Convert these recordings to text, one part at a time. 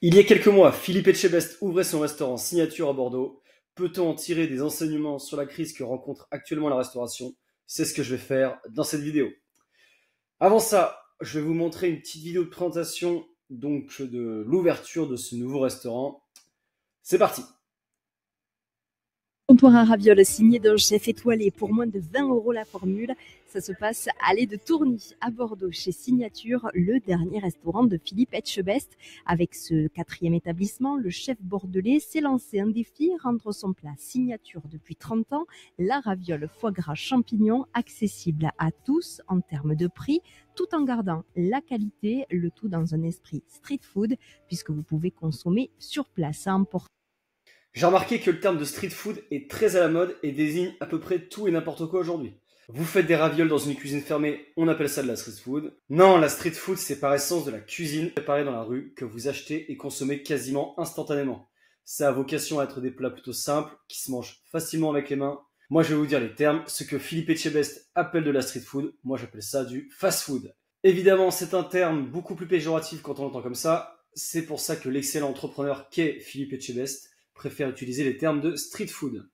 Il y a quelques mois, Philippe Etchebest ouvrait son restaurant Signature à Bordeaux. Peut-on en tirer des enseignements sur la crise que rencontre actuellement la restauration? C'est ce que je vais faire dans cette vidéo. Avant ça, je vais vous montrer une petite vidéo de présentation donc de l'ouverture de ce nouveau restaurant. C'est parti! Comptoir à ravioles signé d'un chef étoilé pour moins de 20 € la formule. Ça se passe à l'allée de Tourny, à Bordeaux, chez Signature, le dernier restaurant de Philippe Etchebest. Avec ce 4e établissement, le chef bordelais s'est lancé un défi, rendre son plat Signature depuis 30 ans, la raviole foie gras champignons, accessible à tous en termes de prix, tout en gardant la qualité, le tout dans un esprit street food, puisque vous pouvez consommer sur place à emporter. J'ai remarqué que le terme de street food est très à la mode et désigne à peu près tout et n'importe quoi aujourd'hui. Vous faites des ravioles dans une cuisine fermée, on appelle ça de la street food. Non, la street food, c'est par essence de la cuisine préparée dans la rue que vous achetez et consommez quasiment instantanément. Ça a vocation à être des plats plutôt simples, qui se mangent facilement avec les mains. Moi, je vais vous dire les termes. Ce que Philippe Etchebest appelle de la street food, moi j'appelle ça du fast food. Évidemment, c'est un terme beaucoup plus péjoratif quand on l'entend comme ça. C'est pour ça que l'excellent entrepreneur qu'est Philippe Etchebest préfère utiliser les termes de street food.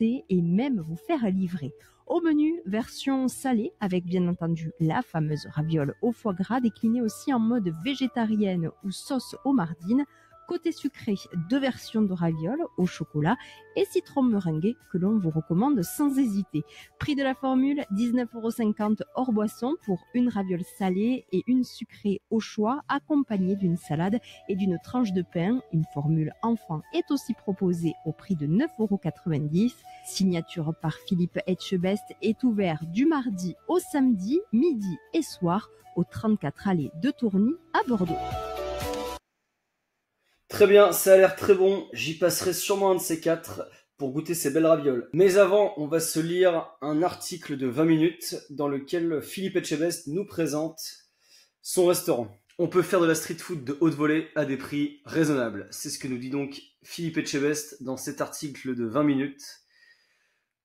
Et même vous faire livrer. Au menu, version salée avec bien entendu la fameuse raviole au foie gras, déclinée aussi en mode végétarienne ou sauce aux mardines. Côté sucré, 2 versions de ravioles au chocolat et citron meringué que l'on vous recommande sans hésiter. Prix de la formule, 19,50 € hors boisson pour une raviole salée et une sucrée au choix, accompagnée d'une salade et d'une tranche de pain. Une formule enfant est aussi proposée au prix de 9,90 €. Signature par Philippe Etchebest est ouvert du mardi au samedi, midi et soir, au 34 allée de Tourny à Bordeaux. Très bien, ça a l'air très bon. J'y passerai sûrement un de ces quatre pour goûter ces belles ravioles. Mais avant, on va se lire un article de 20 minutes dans lequel Philippe Etchebest nous présente son restaurant. On peut faire de la street food de haute volée à des prix raisonnables. C'est ce que nous dit donc Philippe Etchebest dans cet article de 20 minutes.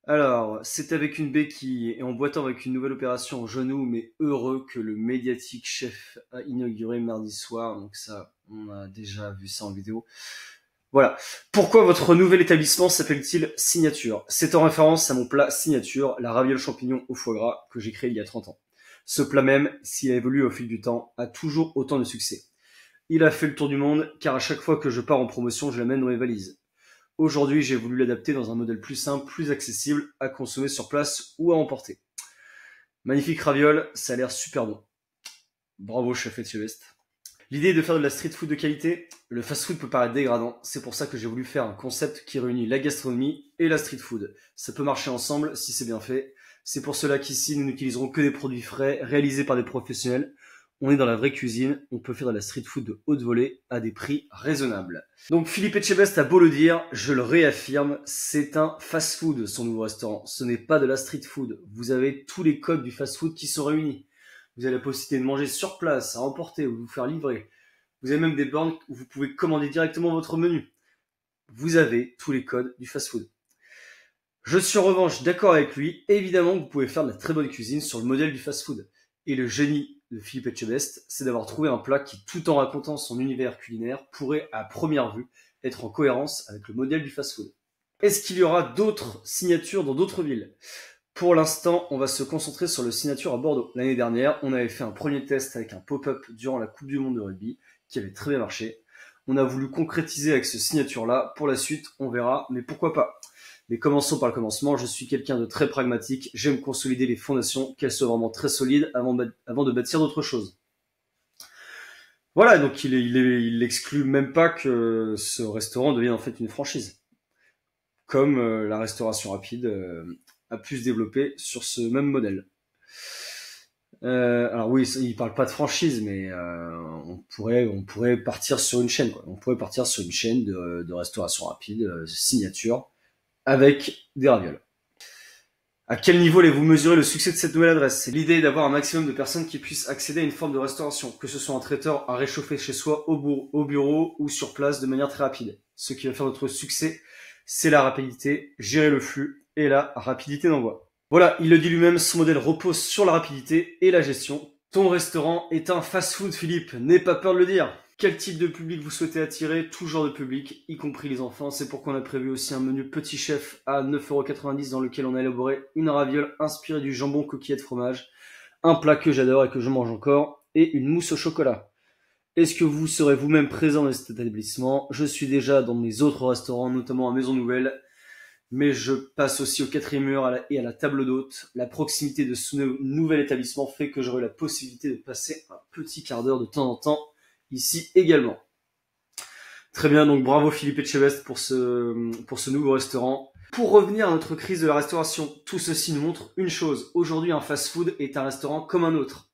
Alors, c'est avec une béquille et en boitant avec une nouvelle opération au genou, mais heureux que le médiatique chef a inauguré mardi soir. Donc ça, on a déjà vu ça en vidéo. Voilà. Pourquoi votre nouvel établissement s'appelle-t-il Signature? C'est en référence à mon plat Signature, la raviole champignon au foie gras, que j'ai créé il y a 30 ans. Ce plat même, s'il a évolué au fil du temps, a toujours autant de succès. Il a fait le tour du monde, car à chaque fois que je pars en promotion, je l'amène dans mes valises. Aujourd'hui, j'ai voulu l'adapter dans un modèle plus simple, plus accessible, à consommer sur place ou à emporter. Magnifique raviole, ça a l'air super bon. Bravo, chef Etchebest. L'idée est de faire de la street food de qualité. Le fast food peut paraître dégradant, c'est pour ça que j'ai voulu faire un concept qui réunit la gastronomie et la street food. Ça peut marcher ensemble si c'est bien fait. C'est pour cela qu'ici, nous n'utiliserons que des produits frais, réalisés par des professionnels. On est dans la vraie cuisine, on peut faire de la street food de haute volée à des prix raisonnables. Donc Philippe Etchebest a beau le dire, je le réaffirme, c'est un fast food son nouveau restaurant. Ce n'est pas de la street food. Vous avez tous les codes du fast food qui sont réunis. Vous avez la possibilité de manger sur place, à emporter ou de vous faire livrer. Vous avez même des bornes où vous pouvez commander directement votre menu. Vous avez tous les codes du fast food. Je suis en revanche d'accord avec lui, évidemment vous pouvez faire de la très bonne cuisine sur le modèle du fast food. Et le génie de Philippe Etchebest, c'est d'avoir trouvé un plat qui, tout en racontant son univers culinaire, pourrait, à première vue, être en cohérence avec le modèle du fast-food. Est-ce qu'il y aura d'autres signatures dans d'autres villes? Pour l'instant, on va se concentrer sur le Signature à Bordeaux. L'année dernière, on avait fait un premier test avec un pop-up durant la Coupe du Monde de rugby, qui avait très bien marché. On a voulu concrétiser avec ce Signature-là. Pour la suite, on verra, mais pourquoi pas? Mais commençons par le commencement, je suis quelqu'un de très pragmatique, j'aime consolider les fondations, qu'elles soient vraiment très solides avant de bâtir d'autres choses. Voilà, donc il exclut même pas que ce restaurant devienne en fait une franchise. Comme la restauration rapide a pu se développer sur ce même modèle. Alors oui, il parle pas de franchise, mais on pourrait partir sur une chaîne, quoi. On pourrait partir sur une chaîne de restauration rapide, Signature, avec des ravioles. À quel niveau allez-vous mesurer le succès de cette nouvelle adresse? L'idée est d'avoir un maximum de personnes qui puissent accéder à une forme de restauration, que ce soit un traiteur à réchauffer chez soi, au bureau ou sur place de manière très rapide. Ce qui va faire notre succès, c'est la rapidité, gérer le flux et la rapidité d'envoi. Voilà, il le dit lui-même, son modèle repose sur la rapidité et la gestion. Ton restaurant est un fast-food, Philippe, n'aie pas peur de le dire. Quel type de public vous souhaitez attirer? Tout genre de public, y compris les enfants. C'est pourquoi on a prévu aussi un menu petit chef à 9,90 € dans lequel on a élaboré une raviole inspirée du jambon coquillette fromage, un plat que j'adore et que je mange encore, et une mousse au chocolat. Est-ce que vous serez vous-même présent dans cet établissement? Je suis déjà dans mes autres restaurants, notamment à Maison Nouvelle, mais je passe aussi au 4e mur et à la table d'hôte. La proximité de ce nouvel établissement fait que j'aurai la possibilité de passer un petit quart d'heure de temps en temps ici également. Très bien, donc bravo Philippe Etchebest pour ce nouveau restaurant. Pour revenir à notre crise de la restauration, tout ceci nous montre une chose. Aujourd'hui, un fast-food est un restaurant comme un autre.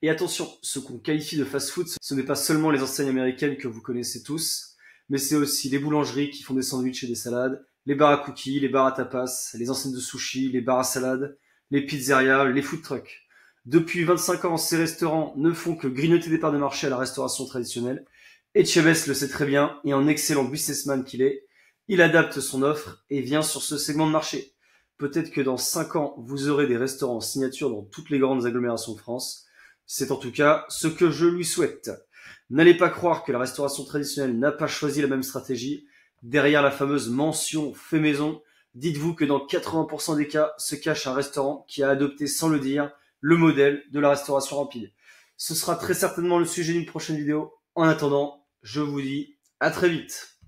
Et attention, ce qu'on qualifie de fast-food, ce n'est pas seulement les enseignes américaines que vous connaissez tous, mais c'est aussi les boulangeries qui font des sandwichs et des salades, les bars à cookies, les bars à tapas, les enseignes de sushi, les bars à salades, les pizzerias, les food trucks. Depuis 25 ans, ces restaurants ne font que grignoter des parts de marché à la restauration traditionnelle. Etchebest le sait très bien, et en excellent businessman qu'il est, il adapte son offre et vient sur ce segment de marché. Peut-être que dans 5 ans, vous aurez des restaurants en signature dans toutes les grandes agglomérations de France. C'est en tout cas ce que je lui souhaite. N'allez pas croire que la restauration traditionnelle n'a pas choisi la même stratégie. Derrière la fameuse mention fait maison, dites-vous que dans 80% des cas se cache un restaurant qui a adopté sans le dire le modèle de la restauration rapide. Ce sera très certainement le sujet d'une prochaine vidéo. En attendant, je vous dis à très vite.